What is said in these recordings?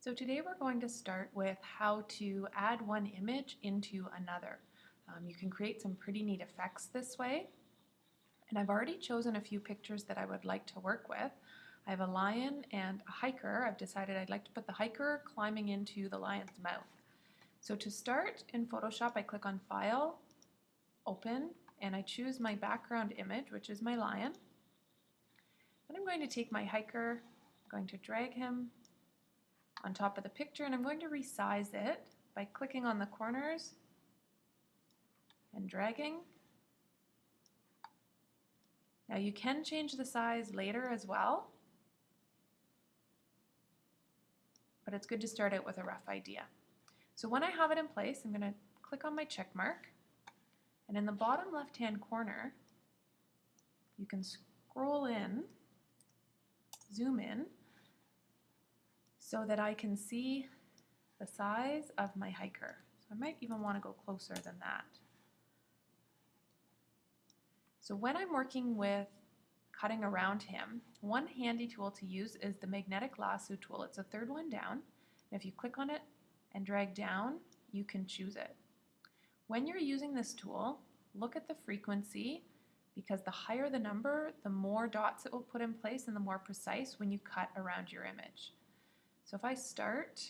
So today we're going to start with how to add one image into another. You can create some pretty neat effects this way. And I've already chosen a few pictures that I would like to work with. I have a lion and a hiker. I've decided I'd like to put the hiker climbing into the lion's mouth. So to start in Photoshop, I click on File, Open, and I choose my background image, which is my lion. Then I'm going to take my hiker, I'm going to drag him on top of the picture, and I'm going to resize it by clicking on the corners and dragging. Now you can change the size later as well, but it's good to start out with a rough idea. So when I have it in place, I'm going to click on my check mark, and in the bottom left hand corner you can scroll in, zoom in, so that I can see the size of my hiker. So I might even want to go closer than that. So when I'm working with cutting around him, one handy tool to use is the magnetic lasso tool. It's the third one down. And if you click on it and drag down, you can choose it. When you're using this tool, look at the frequency, because the higher the number, the more dots it will put in place and the more precise when you cut around your image. So if I start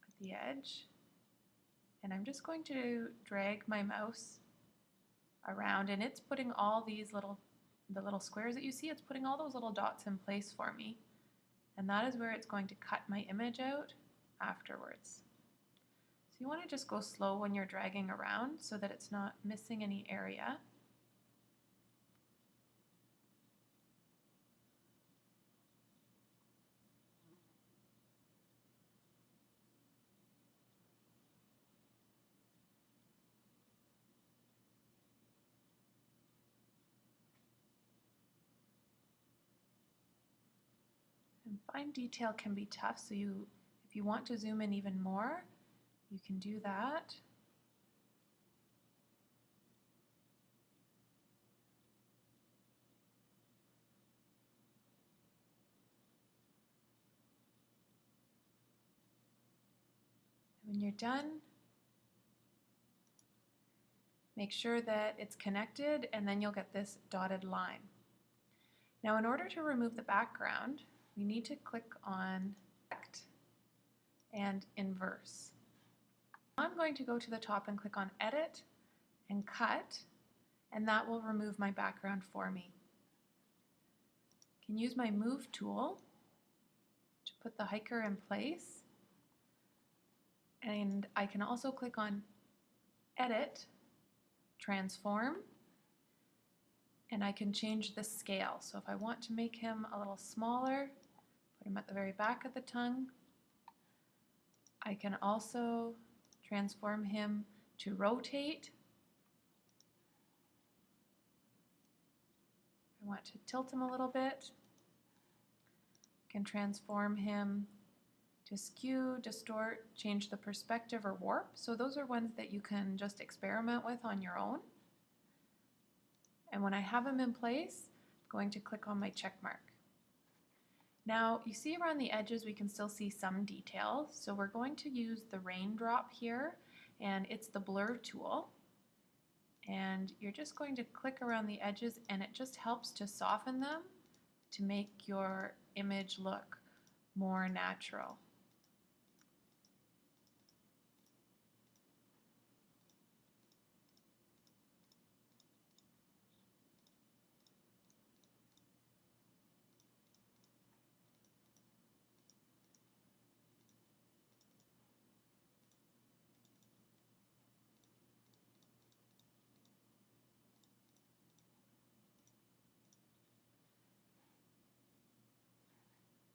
at the edge, and I'm just going to drag my mouse around, and it's putting all these the little squares that you see, it's putting all those little dots in place for me. And that is where it's going to cut my image out afterwards. So you want to just go slow when you're dragging around so that it's not missing any area. And fine detail can be tough, so if you want to zoom in even more, you can do that. When you're done, make sure that it's connected, and then you'll get this dotted line. Now in order to remove the background, we need to click on Select and Inverse. I'm going to go to the top and click on Edit and Cut, and that will remove my background for me. I can use my Move tool to put the hiker in place, and I can also click on Edit, Transform, and I can change the scale. So if I want to make him a little smaller, put him at the very back of the tongue. I can also transform him to rotate. I want to tilt him a little bit. I can transform him to skew, distort, change the perspective, or warp. So those are ones that you can just experiment with on your own. And when I have him in place, I'm going to click on my check mark. Now you see around the edges we can still see some details, so we're going to use the raindrop here, and it's the blur tool. And you're just going to click around the edges, and it just helps to soften them to make your image look more natural.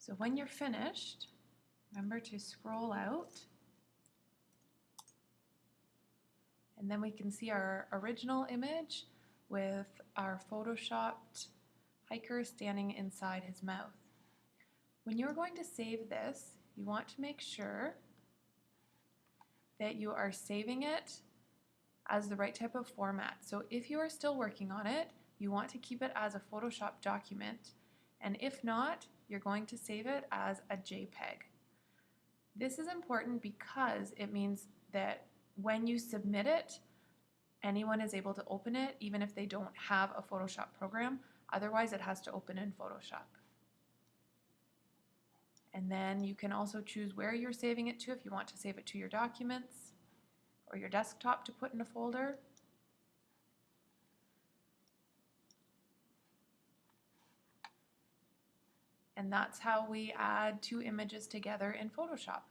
So when you're finished, remember to scroll out, and then we can see our original image with our photoshopped hiker standing inside his mouth. When you're going to save this, you want to make sure that you are saving it as the right type of format. So if you are still working on it, you want to keep it as a Photoshop document, and if not, you're going to save it as a JPEG. This is important because it means that when you submit it, anyone is able to open it even if they don't have a Photoshop program. Otherwise, it has to open in Photoshop. And then you can also choose where you're saving it to if you want to save it to your documents or your desktop to put in a folder. And that's how we add two images together in Photoshop.